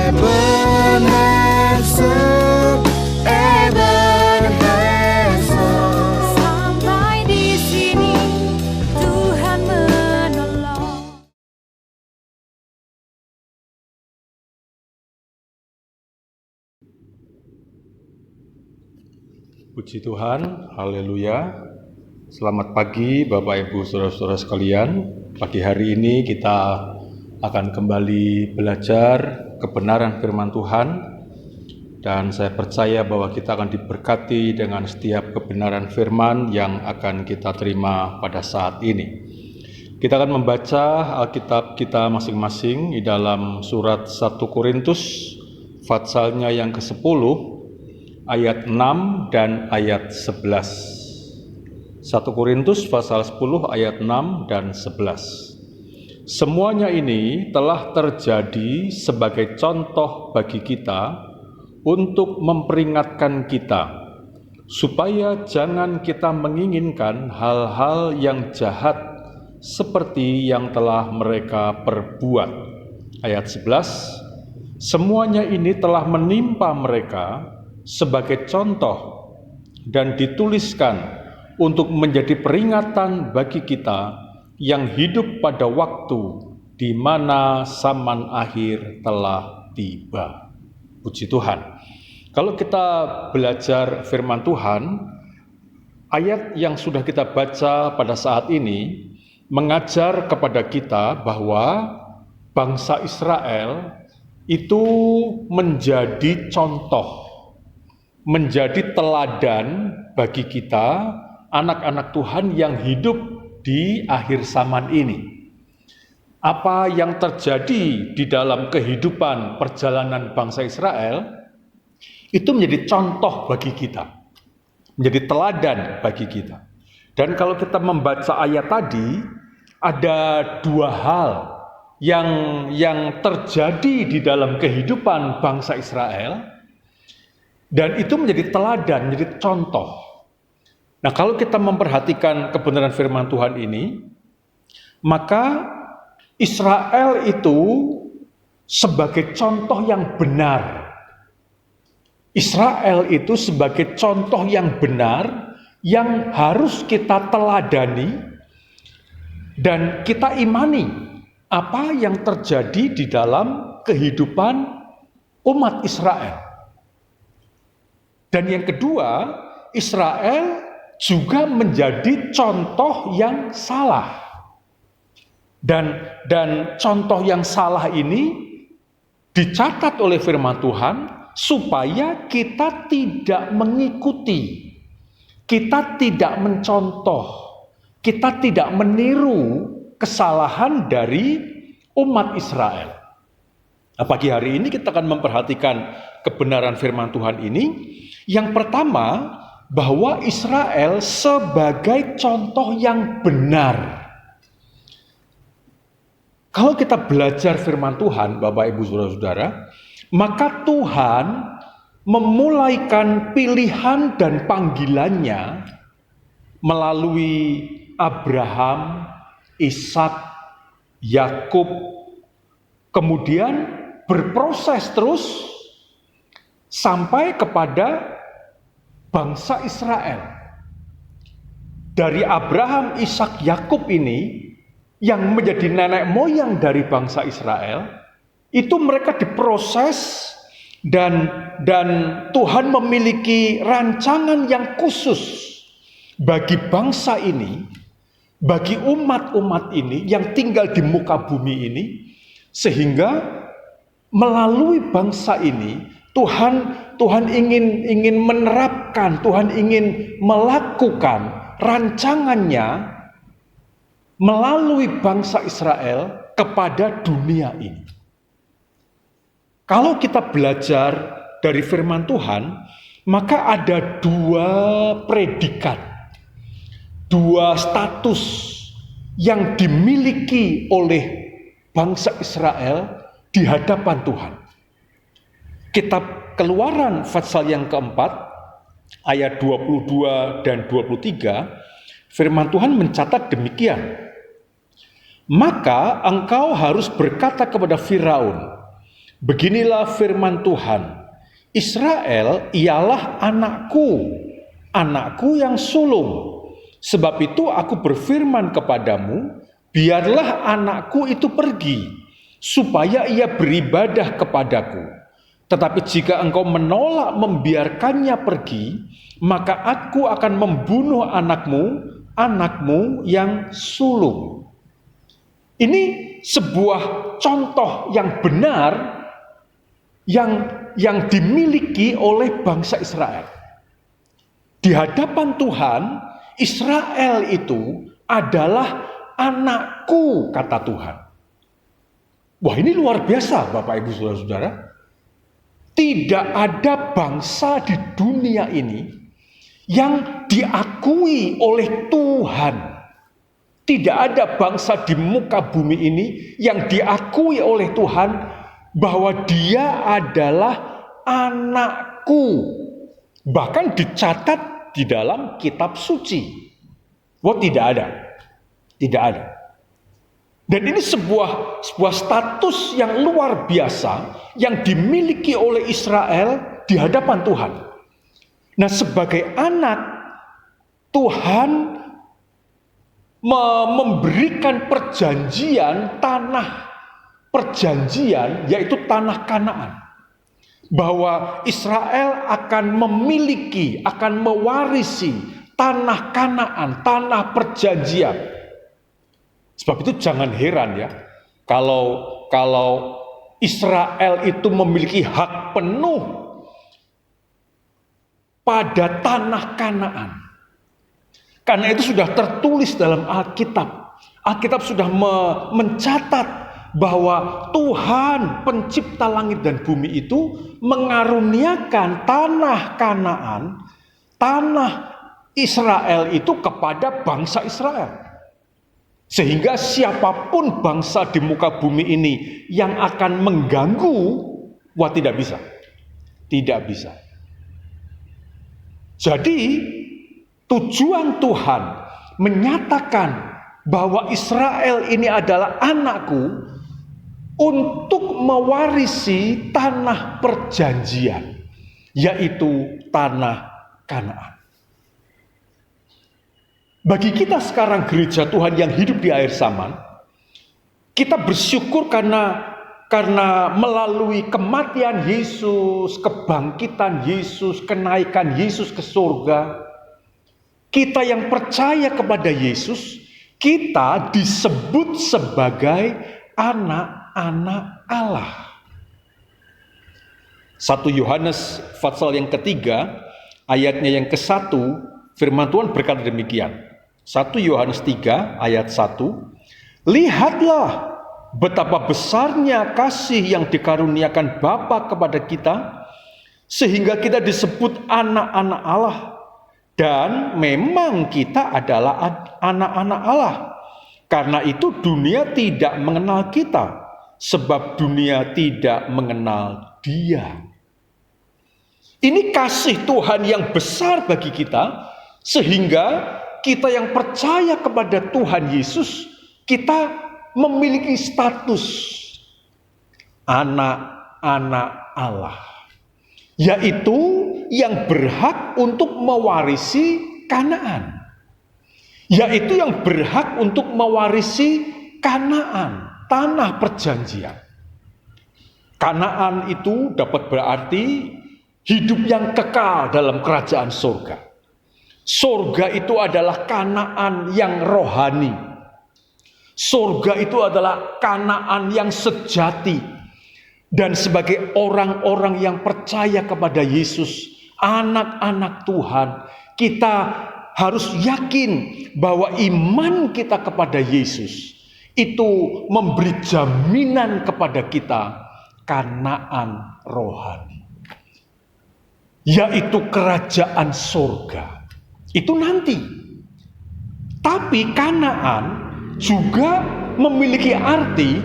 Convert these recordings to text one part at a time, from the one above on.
Ebenezer, Ebenezer. Sampai di sini Tuhan menolong. Puji Tuhan, haleluya. Selamat pagi Bapak Ibu Saudara-saudara sekalian. Pagi hari ini kita akan kembali belajar kebenaran firman Tuhan. Dan saya percaya bahwa kita akan diberkati dengan setiap kebenaran firman yang akan kita terima pada saat ini. Kita akan membaca Alkitab kita masing-masing di dalam surat 1 Korintus, patsalnya yang ke-10, ayat 6 dan ayat 11. 1 Korintus pasal 10 ayat 6 dan 11. Semuanya ini telah terjadi sebagai contoh bagi kita untuk memperingatkan kita supaya jangan kita menginginkan hal-hal yang jahat seperti yang telah mereka perbuat. Ayat 11. Semuanya ini telah menimpa mereka sebagai contoh dan dituliskan untuk menjadi peringatan bagi kita yang hidup pada waktu di mana zaman akhir telah tiba. Puji Tuhan. Kalau kita belajar firman Tuhan, ayat yang sudah kita baca pada saat ini mengajar kepada kita bahwa bangsa Israel itu menjadi contoh, menjadi teladan bagi kita, anak-anak Tuhan yang hidup di akhir zaman ini. Apa yang terjadi di dalam kehidupan perjalanan bangsa Israel itu menjadi contoh bagi kita, menjadi teladan bagi kita. Dan kalau kita membaca ayat tadi, ada dua hal yang terjadi di dalam kehidupan bangsa Israel, dan itu menjadi teladan, menjadi contoh. Nah, kalau kita memperhatikan kebenaran firman Tuhan ini, maka Israel itu sebagai contoh yang benar. Israel itu sebagai contoh yang benar yang harus kita teladani dan kita imani apa yang terjadi di dalam kehidupan umat Israel. Dan yang kedua, Israel juga menjadi contoh yang salah. Dan contoh yang salah ini dicatat oleh firman Tuhan supaya kita tidak mengikuti, kita tidak mencontoh, kita tidak meniru kesalahan dari umat Israel. Nah, pagi hari ini kita akan memperhatikan kebenaran firman Tuhan ini. Yang pertama, bahwa Israel sebagai contoh yang benar. Kalau kita belajar firman Tuhan, Bapak Ibu Saudara-saudara, maka Tuhan memulaikan pilihan dan panggilannya melalui Abraham, Ishak, Yakub, kemudian berproses terus sampai kepada bangsa Israel. Dari Abraham, Ishak, Yakub ini yang menjadi nenek moyang dari bangsa Israel, itu mereka diproses dan Tuhan memiliki rancangan yang khusus bagi bangsa ini, bagi umat-umat ini yang tinggal di muka bumi ini, sehingga melalui bangsa ini Tuhan ingin menerapkan, Tuhan ingin melakukan rancangannya melalui bangsa Israel kepada dunia ini. Kalau kita belajar dari firman Tuhan, maka ada dua predikat, dua status yang dimiliki oleh bangsa Israel di hadapan Tuhan. Kitab Keluaran pasal yang keempat, ayat 22 dan 23, firman Tuhan mencatat demikian. Maka engkau harus berkata kepada Firaun, Beginilah firman Tuhan, Israel ialah anakku, anakku yang sulung. Sebab itu aku berfirman kepadamu, biarlah anakku itu pergi, supaya ia beribadah kepadaku. Tetapi jika engkau menolak membiarkannya pergi, maka aku akan membunuh anakmu yang sulung. Ini sebuah contoh yang benar yang dimiliki oleh bangsa Israel. Di hadapan Tuhan, Israel itu adalah anakku, kata Tuhan. Wah, ini luar biasa Bapak Ibu Saudara-saudara. Tidak ada bangsa di dunia ini yang diakui oleh Tuhan. Tidak ada bangsa di muka bumi ini yang diakui oleh Tuhan bahwa dia adalah anakku. Bahkan dicatat di dalam kitab suci. Wah, tidak ada. Tidak ada. Dan ini sebuah status yang luar biasa yang dimiliki oleh Israel di hadapan Tuhan. Nah, sebagai anak, Tuhan memberikan perjanjian tanah perjanjian, yaitu tanah Kanaan, bahwa Israel akan memiliki, akan mewarisi tanah Kanaan, tanah perjanjian. Sebab itu jangan heran ya, kalau Israel itu memiliki hak penuh pada tanah Kanaan. Karena itu sudah tertulis dalam Alkitab. Alkitab sudah mencatat bahwa Tuhan pencipta langit dan bumi itu mengaruniakan tanah Kanaan, tanah Israel itu kepada bangsa Israel. Sehingga siapapun bangsa di muka bumi ini yang akan mengganggu, wah tidak bisa. Tidak bisa. Jadi tujuan Tuhan menyatakan bahwa Israel ini adalah anakku untuk mewarisi tanah perjanjian, yaitu tanah Kanaan. Bagi kita sekarang gereja Tuhan yang hidup di akhir zaman, kita bersyukur karena melalui kematian Yesus, kebangkitan Yesus, kenaikan Yesus ke surga, kita yang percaya kepada Yesus, kita disebut sebagai anak-anak Allah. 1 Yohanes pasal yang ketiga, ayatnya yang ke-1, firman Tuhan berkata demikian. 1 Yohanes 3 ayat 1, lihatlah betapa besarnya kasih yang dikaruniakan Bapa kepada kita, sehingga kita disebut anak-anak Allah. Dan memang kita adalah anak-anak Allah. Karena itu dunia tidak mengenal kita, sebab dunia tidak mengenal Dia. Ini kasih Tuhan yang besar bagi kita, sehingga kita yang percaya kepada Tuhan Yesus, kita memiliki status anak-anak Allah, yaitu yang berhak untuk mewarisi Kanaan, yaitu yang berhak untuk mewarisi Kanaan, tanah perjanjian. Kanaan itu dapat berarti hidup yang kekal dalam kerajaan surga. Surga itu adalah Kanaan yang rohani. Surga itu adalah Kanaan yang sejati. Dan sebagai orang-orang yang percaya kepada Yesus, anak-anak Tuhan, kita harus yakin bahwa iman kita kepada Yesus itu memberi jaminan kepada kita Kanaan rohani, yaitu kerajaan surga. Itu nanti. Tapi Kanaan juga memiliki arti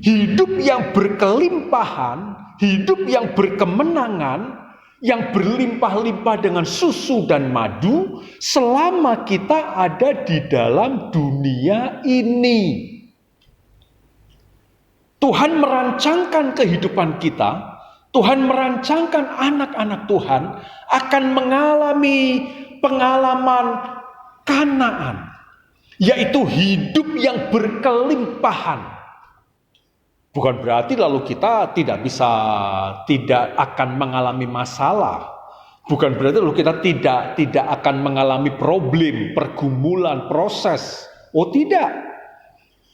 hidup yang berkelimpahan, hidup yang berkemenangan, yang berlimpah-limpah dengan susu dan madu selama kita ada di dalam dunia ini. Tuhan merancangkan kehidupan kita, Tuhan merancangkan anak-anak Tuhan akan mengalami pengalaman Kanaan, yaitu hidup yang berkelimpahan. Bukan berarti lalu kita tidak akan mengalami masalah. Bukan berarti lalu kita tidak akan mengalami problem, pergumulan, proses. Oh tidak.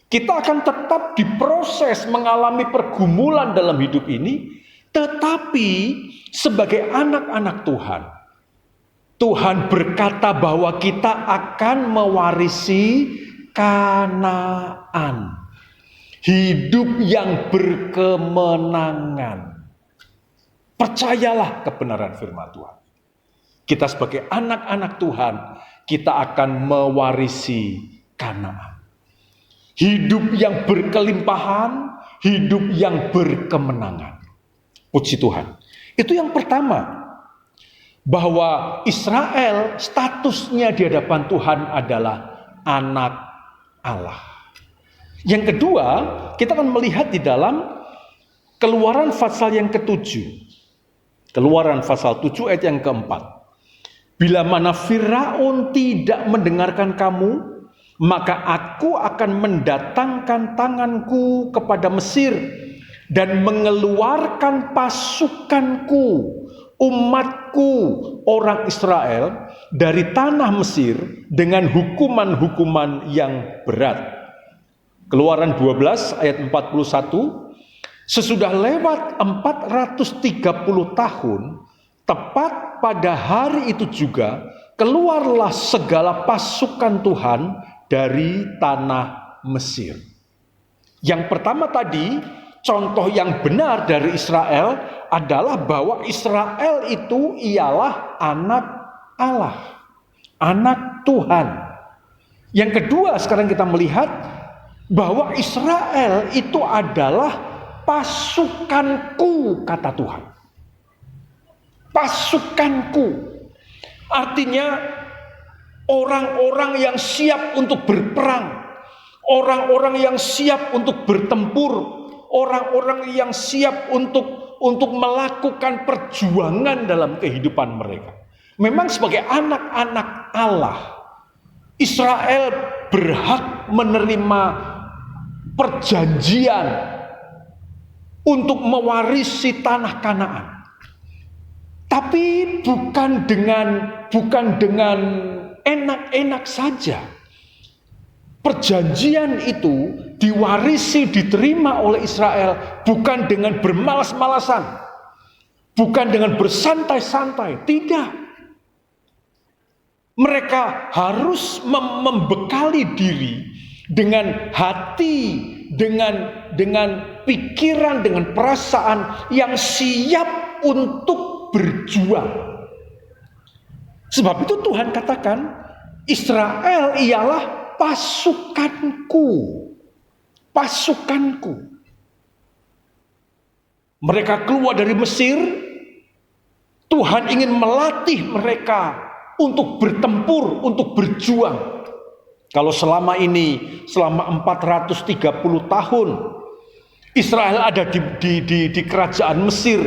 Kita akan tetap diproses mengalami pergumulan dalam hidup ini. Tetapi sebagai anak-anak Tuhan, Tuhan berkata bahwa kita akan mewarisi Kanaan. Hidup yang berkemenangan. Percayalah kebenaran firman Tuhan. Kita sebagai anak-anak Tuhan, kita akan mewarisi Kanaan. Hidup yang berkelimpahan, hidup yang berkemenangan. Puji Tuhan. Itu yang pertama. Bahwa Israel statusnya di hadapan Tuhan adalah anak Allah. Yang kedua, kita akan melihat di dalam Keluaran pasal yang ke-7. Keluaran pasal 7 ayat yang ke-4. Bila mana Firaun tidak mendengarkan kamu, maka aku akan mendatangkan tanganku kepada Mesir dan mengeluarkan pasukanku, umatku, orang Israel dari tanah Mesir dengan hukuman-hukuman yang berat. Keluaran 12 ayat 41, sesudah lewat 430 tahun, tepat pada hari itu juga, keluarlah segala pasukan Tuhan dari tanah Mesir. Yang pertama tadi, contoh yang benar dari Israel adalah bahwa Israel itu ialah anak Allah, anak Tuhan. Yang kedua, sekarang kita melihat bahwa Israel itu adalah pasukanku, kata Tuhan. Pasukanku. Artinya orang-orang yang siap untuk berperang, orang-orang yang siap untuk bertempur, orang-orang yang siap untuk melakukan perjuangan dalam kehidupan mereka. Memang sebagai anak-anak Allah, Israel berhak menerima perjanjian untuk mewarisi tanah Kanaan. Tapi bukan dengan enak-enak saja. Perjanjian itu diwarisi, diterima oleh Israel bukan dengan bermalas-malasan, bukan dengan bersantai-santai, tidak. Mereka harus membekali diri dengan hati, dengan pikiran, dengan perasaan yang siap untuk berjuang. Sebab itu Tuhan katakan, Israel ialah pasukanku. Pasukanku. Mereka keluar dari Mesir, Tuhan ingin melatih mereka untuk bertempur, untuk berjuang. Kalau selama 430 tahun Israel ada di kerajaan Mesir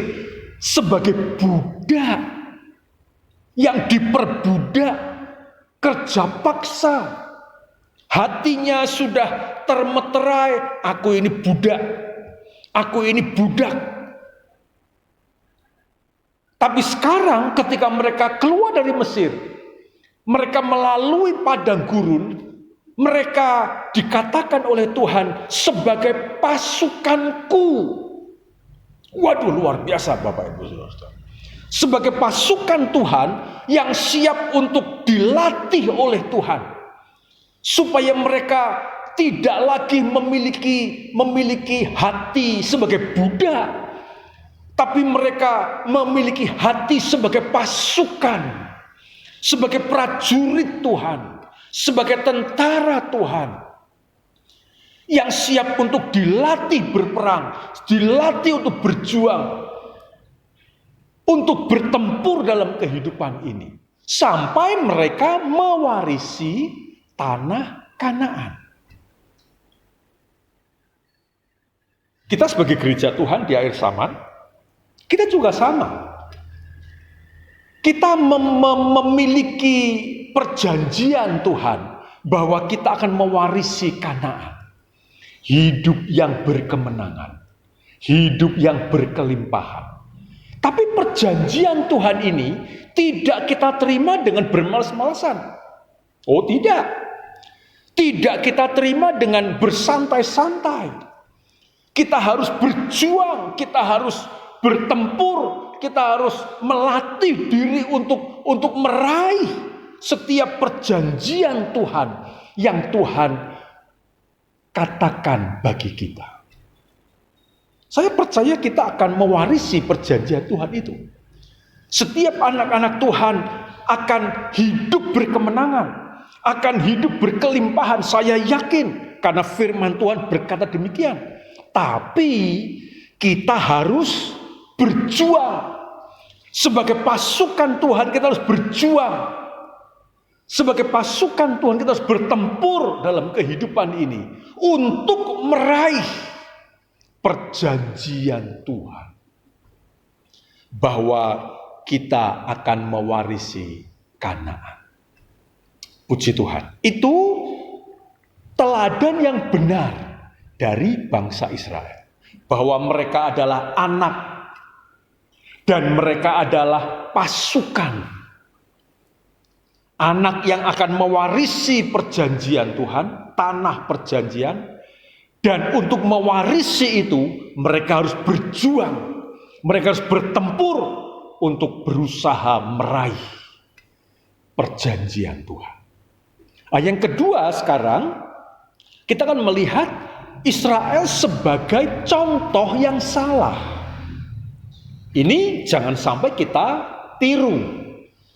sebagai budak yang diperbudak, kerja paksa. Hatinya sudah termeterai, aku ini budak, aku ini budak. Tapi sekarang ketika mereka keluar dari Mesir, mereka melalui padang gurun, mereka dikatakan oleh Tuhan sebagai pasukanku. Waduh, luar biasa Bapak Ibu Saudara. Sebagai pasukan Tuhan yang siap untuk dilatih oleh Tuhan, supaya mereka tidak lagi memiliki hati sebagai budak, tapi mereka memiliki hati sebagai pasukan, sebagai prajurit Tuhan, sebagai tentara Tuhan, yang siap untuk dilatih berperang, dilatih untuk berjuang, untuk bertempur dalam kehidupan ini, sampai mereka mewarisi tanah Kanaan. Kita sebagai gereja Tuhan di akhir zaman, kita juga sama. Kita memiliki perjanjian Tuhan bahwa kita akan mewarisi Kanaan. Hidup yang berkemenangan, hidup yang berkelimpahan. Tapi perjanjian Tuhan ini tidak kita terima dengan bermalas-malasan. Oh tidak. Tidak kita terima dengan bersantai-santai. Kita harus berjuang, kita harus bertempur, kita harus melatih diri untuk meraih setiap perjanjian Tuhan yang Tuhan katakan bagi kita. Saya percaya kita akan mewarisi perjanjian Tuhan itu. Setiap anak-anak Tuhan akan hidup berkemenangan, akan hidup berkelimpahan. Saya yakin karena firman Tuhan berkata demikian. Tapi kita harus berjuang. Sebagai pasukan Tuhan kita harus berjuang. Sebagai pasukan Tuhan kita harus bertempur dalam kehidupan ini untuk meraih perjanjian Tuhan bahwa kita akan mewarisi Kanaan. Puji Tuhan. Itu teladan yang benar dari bangsa Israel, bahwa mereka adalah anak dan mereka adalah pasukan. Anak yang akan mewarisi perjanjian Tuhan, tanah perjanjian. Dan untuk mewarisi itu, mereka harus berjuang. Mereka harus bertempur untuk berusaha meraih perjanjian Tuhan. Nah, yang kedua sekarang, kita akan melihat Israel sebagai contoh yang salah. Ini jangan sampai kita tiru.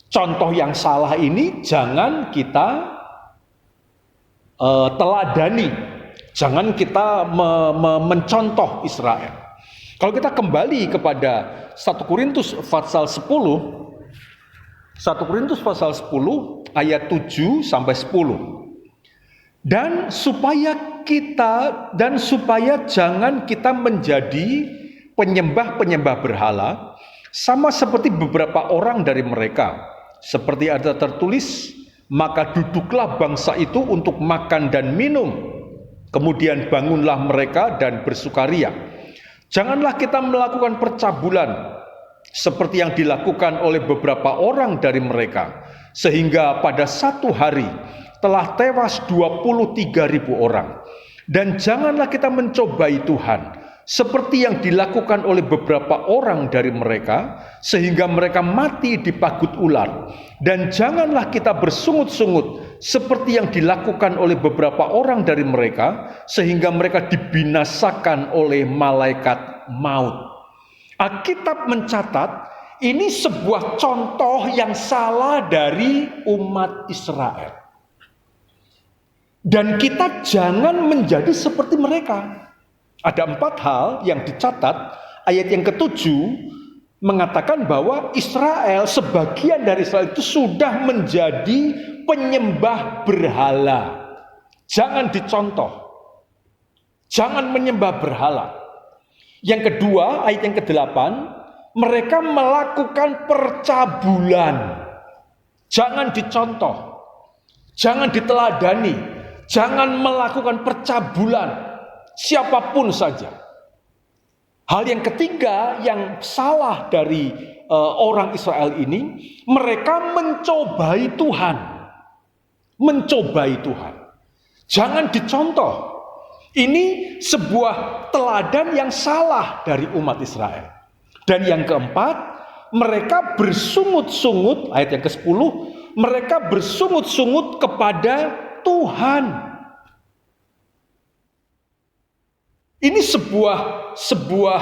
Contoh yang salah ini jangan kita teladani. Jangan kita mencontoh Israel. Kalau kita kembali kepada 1 Korintus pasal 10, 1 Korintus pasal 10 ayat 7 sampai 10. Dan supaya jangan kita menjadi penyembah-penyembah berhala, sama seperti beberapa orang dari mereka. Seperti ada tertulis, maka duduklah bangsa itu untuk makan dan minum. Kemudian bangunlah mereka dan bersukaria. Janganlah kita melakukan percabulan seperti yang dilakukan oleh beberapa orang dari mereka, sehingga pada satu hari telah tewas 23.000 orang. Dan janganlah kita mencobai Tuhan seperti yang dilakukan oleh beberapa orang dari mereka, sehingga mereka mati dipagut ular. Dan janganlah kita bersungut-sungut seperti yang dilakukan oleh beberapa orang dari mereka, sehingga mereka dibinasakan oleh malaikat maut. Alkitab mencatat ini sebuah contoh yang salah dari umat Israel. Dan kita jangan menjadi seperti mereka. Ada 4 hal yang dicatat. Ayat yang ke-7 mengatakan bahwa Israel, sebagian dari Israel itu sudah menjadi penyembah berhala. Jangan dicontoh. Jangan menyembah berhala. Yang kedua, ayat yang ke-8, mereka melakukan percabulan. Jangan dicontoh. Jangan diteladani. Jangan melakukan percabulan. Siapapun saja. Hal yang ketiga yang salah dari orang Israel ini, mereka mencobai Tuhan. Mencobai Tuhan. Jangan dicontoh. Ini sebuah teladan yang salah dari umat Israel. Dan yang keempat, mereka bersungut-sungut, ayat yang ke-10, mereka bersungut-sungut kepada Tuhan. Ini sebuah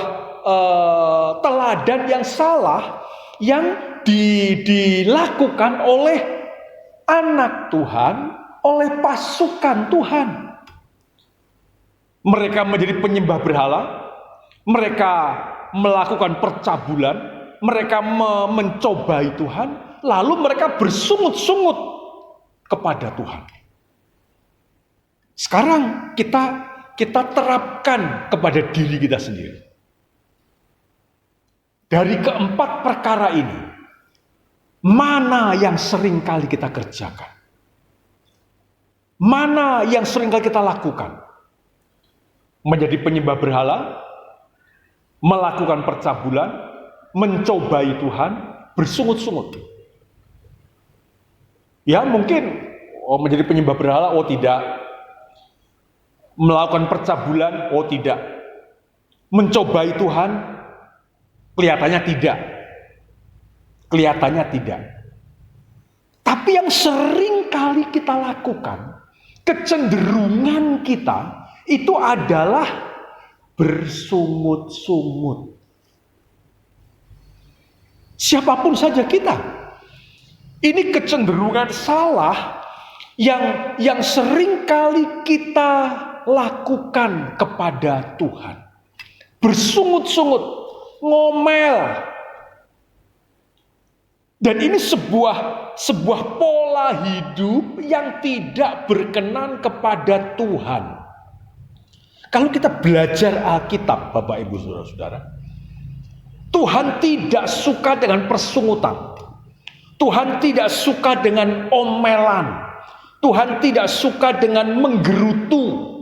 teladan yang salah yang dilakukan oleh anak Tuhan, oleh pasukan Tuhan. Mereka menjadi penyembah berhala, mereka melakukan percabulan, mereka mencobai Tuhan, lalu mereka bersungut-sungut kepada Tuhan. Sekarang kita kita terapkan kepada diri kita sendiri. Dari keempat perkara ini, mana yang sering kali kita kerjakan? Mana yang sering kali kita lakukan? Menjadi penyembah berhala, melakukan percabulan, mencobai Tuhan, bersungut-sungut. Ya mungkin menjadi penyembah berhala, tidak. Melakukan percabulan, tidak. Mencobai Tuhan, kelihatannya tidak. Kelihatannya tidak. Tapi yang sering kali kita lakukan, kecenderungan kita, itu adalah bersungut-sungut. Siapapun saja kita. Ini kecenderungan salah yang sering kali kita lakukan kepada Tuhan. Bersungut-sungut, ngomel. Dan ini sebuah pola hidup yang tidak berkenan kepada Tuhan. Kalau kita belajar Alkitab, Bapak Ibu Saudara-saudara, Tuhan tidak suka dengan persungutan. Tuhan tidak suka dengan omelan. Tuhan tidak suka dengan menggerutu.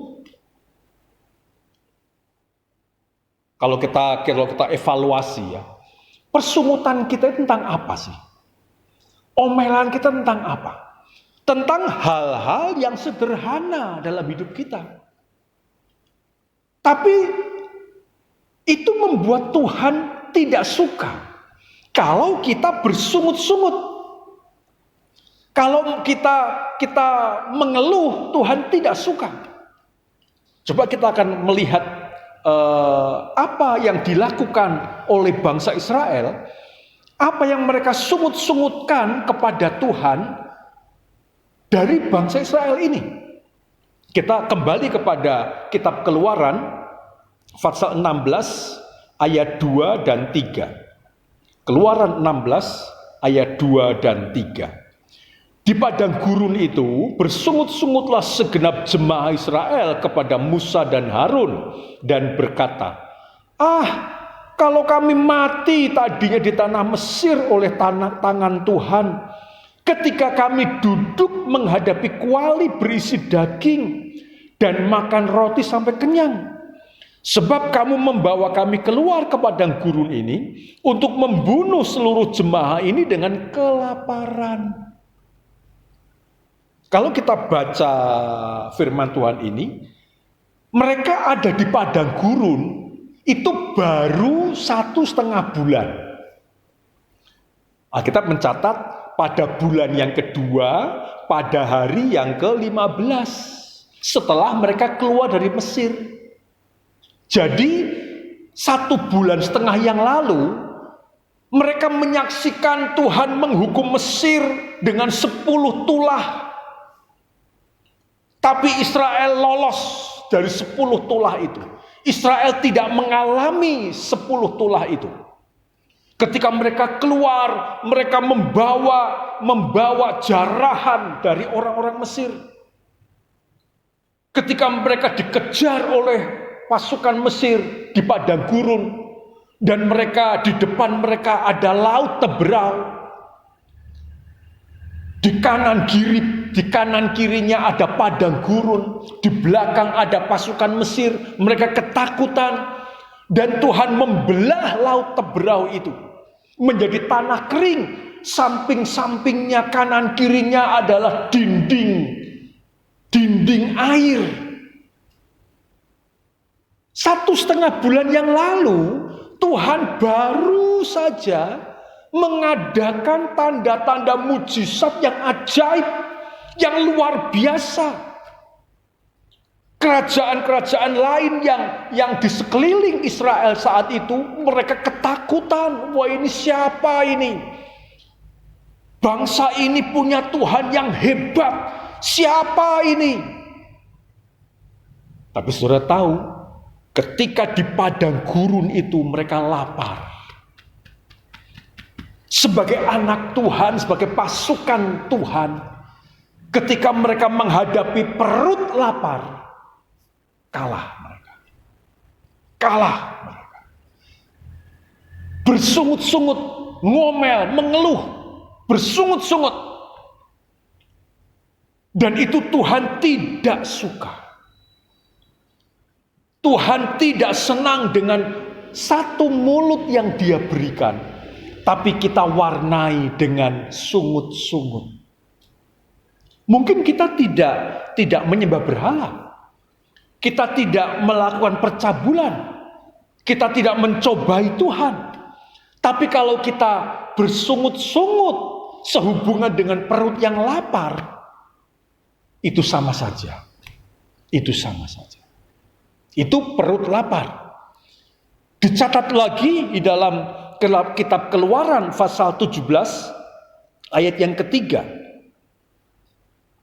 Kalau kita evaluasi ya, persungutan kita tentang apa sih? Omelan kita tentang apa? Tentang hal-hal yang sederhana dalam hidup kita. Tapi itu membuat Tuhan tidak suka kalau kita bersungut-sungut. Kalau kita mengeluh, Tuhan tidak suka. Coba kita akan melihat apa yang dilakukan oleh bangsa Israel, apa yang mereka sungut-sungutkan kepada Tuhan dari bangsa Israel ini. Kita kembali kepada kitab Keluaran pasal 16 ayat 2 dan 3. Keluaran 16 ayat 2 dan 3. Di padang gurun itu bersungut-sungutlah segenap jemaah Israel kepada Musa dan Harun dan berkata, kalau kami mati tadinya di tanah Mesir oleh tangan Tuhan, ketika kami duduk menghadapi kuali berisi daging dan makan roti sampai kenyang. Sebab kamu membawa kami keluar ke padang gurun ini untuk membunuh seluruh jemaah ini dengan kelaparan. Kalau kita baca firman Tuhan ini, mereka ada di padang gurun itu baru 1,5 bulan. Alkitab mencatat pada bulan yang kedua, pada hari yang ke-15 setelah mereka keluar dari Mesir. Jadi 1,5 bulan yang lalu mereka menyaksikan Tuhan menghukum Mesir dengan 10 tulah. Tapi Israel lolos dari 10 tulah itu. Israel tidak mengalami 10 tulah itu. Ketika mereka keluar, mereka membawa jarahan dari orang-orang Mesir. Ketika mereka dikejar oleh pasukan Mesir di padang gurun, dan di depan mereka ada laut Teberau. Di kanan kirinya ada padang gurun, di belakang ada pasukan Mesir. Mereka ketakutan, dan Tuhan membelah laut Teberau itu menjadi tanah kering. Samping-sampingnya, kanan kirinya adalah dinding air. 1,5 bulan yang lalu Tuhan baru saja mengadakan tanda-tanda mujizat yang ajaib, yang luar biasa. Kerajaan-kerajaan lain yang di sekeliling Israel saat itu, mereka ketakutan. Wah, ini siapa ini? Bangsa ini punya Tuhan yang hebat. Siapa ini? Tapi saudara tahu, ketika di padang gurun itu mereka lapar. Sebagai anak Tuhan, sebagai pasukan Tuhan, ketika mereka menghadapi perut lapar, kalah mereka. Kalah mereka. Bersungut-sungut, ngomel, mengeluh, bersungut-sungut. Dan itu Tuhan tidak suka. Tuhan tidak senang dengan satu mulut yang Dia berikan, tapi kita warnai dengan sungut-sungut. Mungkin kita tidak menyembah berhala. Kita tidak melakukan percabulan. Kita tidak mencobai Tuhan. Tapi kalau kita bersungut-sungut sehubungan dengan perut yang lapar, itu sama saja. Itu sama saja. Itu perut lapar. Dicatat lagi di dalam kitab Keluaran pasal 17 ayat yang ketiga.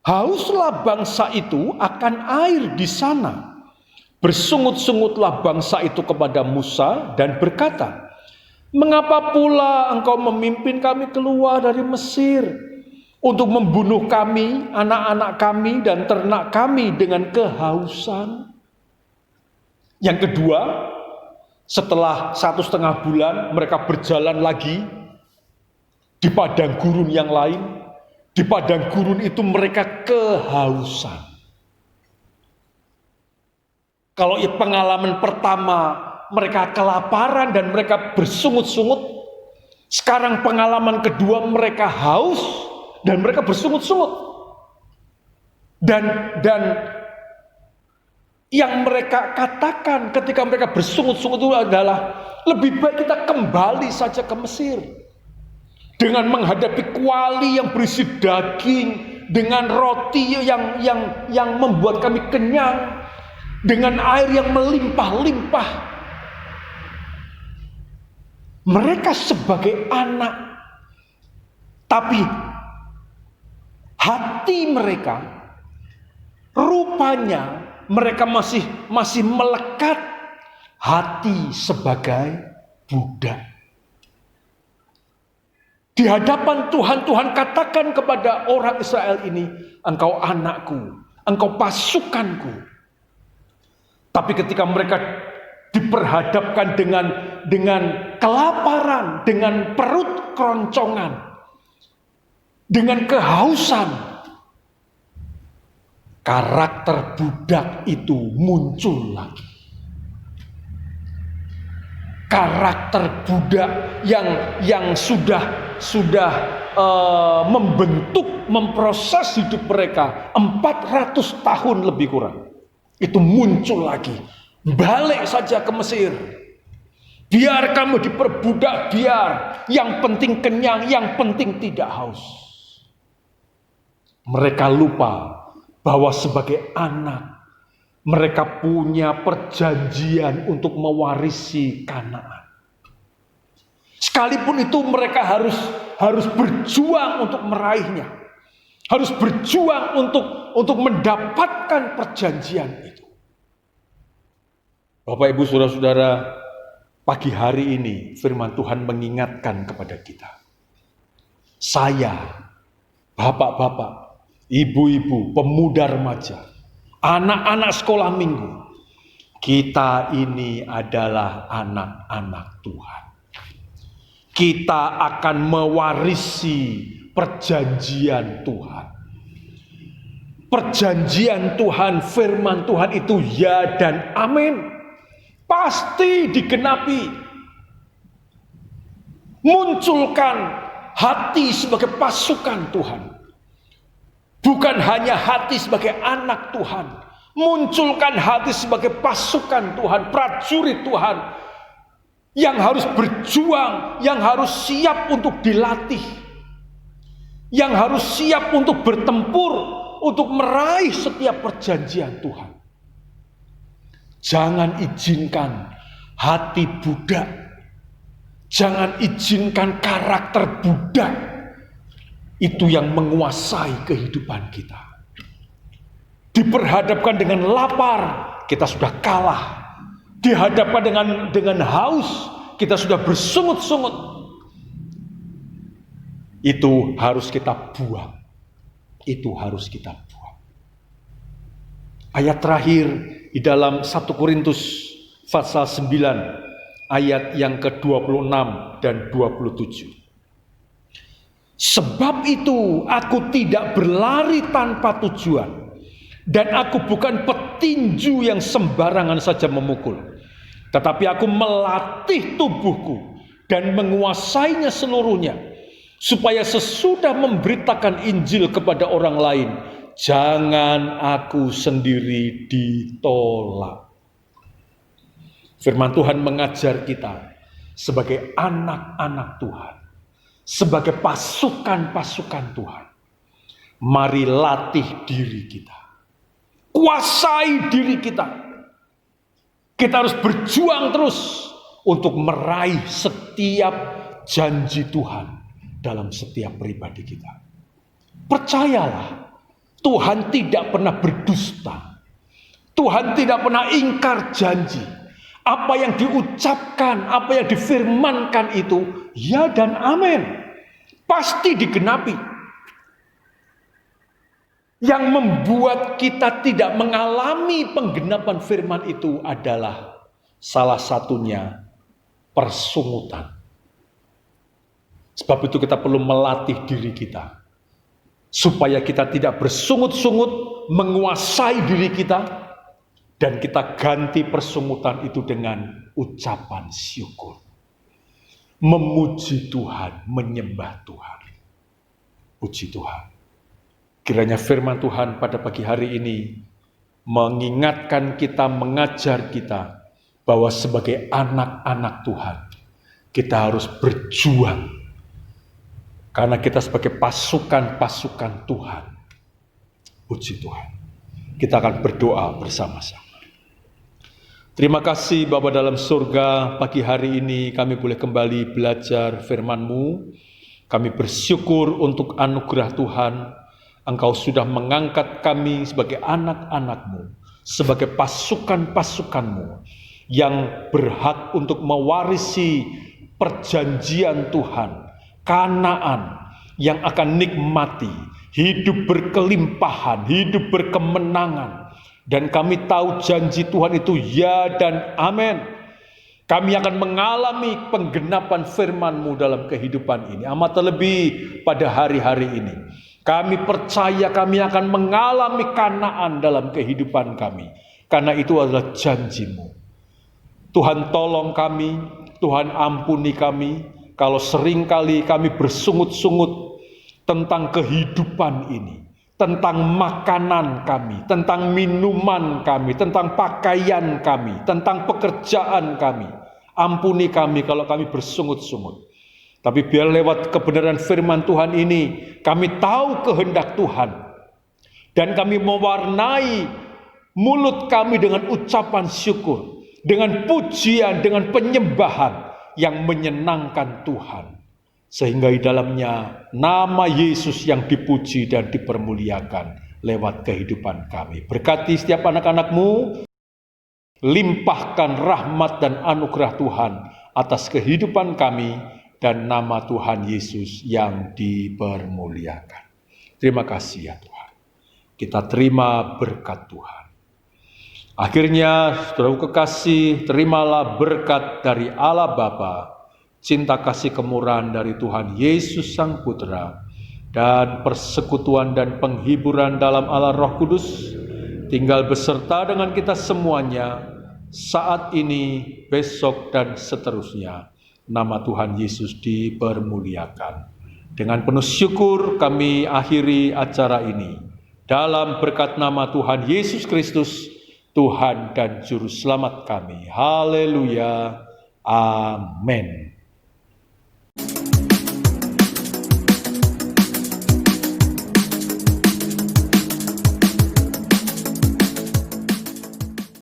Hauslah bangsa itu akan air di sana. Bersungut-sungutlah bangsa itu kepada Musa dan berkata, "Mengapa pula engkau memimpin kami keluar dari Mesir untuk membunuh kami, anak-anak kami dan ternak kami dengan kehausan?" Yang kedua, setelah 1,5 bulan mereka berjalan lagi di padang gurun yang lain. Di padang gurun itu mereka kehausan. Kalau pengalaman pertama mereka kelaparan dan mereka bersungut-sungut, sekarang pengalaman kedua mereka haus dan mereka bersungut-sungut. Dan yang mereka katakan ketika mereka bersungut-sungut itu adalah, lebih baik kita kembali saja ke Mesir. Dengan menghadapi kuali yang berisi daging, dengan roti yang membuat kami kenyang, dengan air yang melimpah-limpah. Mereka sebagai anak, tapi hati mereka, rupanya mereka masih melekat hati sebagai budak. Di hadapan Tuhan, Tuhan katakan kepada orang Israel ini, "Engkau anakku, engkau pasukanku." Tapi ketika mereka diperhadapkan dengan kelaparan, dengan perut keroncongan, dengan kehausan, karakter budak itu muncul lagi. Karakter budak yang sudah membentuk, memproses hidup mereka 400 tahun lebih kurang. Itu muncul lagi. Balik saja ke Mesir. Biar kamu diperbudak, biar. Yang penting kenyang, yang penting tidak haus. Mereka lupa bahwa sebagai anak, mereka punya perjanjian untuk mewarisi Kanaan. Sekalipun itu mereka harus berjuang untuk meraihnya. Harus berjuang untuk mendapatkan perjanjian itu. Bapak, Ibu, Saudara-saudara, pagi hari ini firman Tuhan mengingatkan kepada kita. Saya, bapak-bapak, ibu-ibu, pemuda remaja, anak-anak sekolah minggu, kita ini adalah anak-anak Tuhan. Kita akan mewarisi perjanjian Tuhan. Perjanjian Tuhan, firman Tuhan itu ya dan amin. Pasti digenapi. Munculkan hati sebagai pasukan Tuhan. Bukan hanya hati sebagai anak Tuhan. Munculkan hati sebagai pasukan Tuhan, prajurit Tuhan. Yang harus berjuang, yang harus siap untuk dilatih. Yang harus siap untuk bertempur, untuk meraih setiap perjanjian Tuhan. Jangan izinkan hati budak. Jangan izinkan karakter budak itu yang menguasai kehidupan kita. Diperhadapkan dengan lapar, kita sudah kalah. Dihadapkan dengan haus, kita sudah bersungut-sungut. Itu harus kita buang. Itu harus kita buang. Ayat terakhir di dalam 1 Korintus pasal 9 ayat yang ke-26 dan 27. Sebab itu aku tidak berlari tanpa tujuan, dan aku bukan petinju yang sembarangan saja memukul, tetapi aku melatih tubuhku dan menguasainya seluruhnya, supaya sesudah memberitakan Injil kepada orang lain, jangan aku sendiri ditolak. Firman Tuhan mengajar kita sebagai anak-anak Tuhan, sebagai pasukan-pasukan Tuhan. Mari latih diri kita, kuasai diri kita. Kita harus berjuang terus untuk meraih setiap janji Tuhan dalam setiap pribadi kita. Percayalah, Tuhan tidak pernah berdusta. Tuhan tidak pernah ingkar janji. Apa yang diucapkan, apa yang difirmankan itu, ya dan amin. Pasti digenapi. Yang membuat kita tidak mengalami penggenapan firman itu adalah salah satunya persungutan. Sebab itu kita perlu melatih diri kita, supaya kita tidak bersungut-sungut menguasai diri kita, dan kita ganti persungutan itu dengan ucapan syukur. Memuji Tuhan, menyembah Tuhan. Puji Tuhan. Kiranya firman Tuhan pada pagi hari ini mengingatkan kita, mengajar kita bahwa sebagai anak-anak Tuhan, kita harus berjuang. Karena kita sebagai pasukan-pasukan Tuhan. Puji Tuhan. Kita akan berdoa bersama-sama. Terima kasih Bapa dalam surga, pagi hari ini kami boleh kembali belajar firman-Mu. Kami bersyukur untuk anugerah Tuhan. Engkau sudah mengangkat kami sebagai anak-anak-Mu, sebagai pasukan-pasukan-Mu yang berhak untuk mewarisi perjanjian Tuhan, Kanaan yang akan nikmati hidup berkelimpahan, hidup berkemenangan. Dan kami tahu janji Tuhan itu ya dan amin. Kami akan mengalami penggenapan firman-Mu dalam kehidupan ini. Amat terlebih pada hari-hari ini. Kami percaya kami akan mengalami Kanaan dalam kehidupan kami. Karena itu adalah janji-Mu. Tuhan tolong kami, Tuhan ampuni kami. Kalau seringkali kami bersungut-sungut tentang kehidupan ini. Tentang makanan kami, tentang minuman kami, tentang pakaian kami, tentang pekerjaan kami. Ampuni kami kalau kami bersungut-sungut. Tapi biar lewat kebenaran firman Tuhan ini, kami tahu kehendak Tuhan. Dan kami mewarnai mulut kami dengan ucapan syukur, dengan pujian, dengan penyembahan yang menyenangkan Tuhan. Sehingga di dalamnya nama Yesus yang dipuji dan dipermuliakan lewat kehidupan kami. Berkati setiap anak-anak-Mu, limpahkan rahmat dan anugerah Tuhan atas kehidupan kami, dan nama Tuhan Yesus yang dipermuliakan. Terima kasih ya Tuhan. Kita terima berkat Tuhan. Akhirnya, saudaraku kekasih, terimalah berkat dari Allah Bapa, cinta kasih kemurahan dari Tuhan Yesus Sang Putra, dan persekutuan dan penghiburan dalam Allah Roh Kudus, tinggal beserta dengan kita semuanya, saat ini, besok, dan seterusnya. Nama Tuhan Yesus dipermuliakan. Dengan penuh syukur kami akhiri acara ini. Dalam berkat nama Tuhan Yesus Kristus, Tuhan dan Juru Selamat kami. Haleluya. Amin.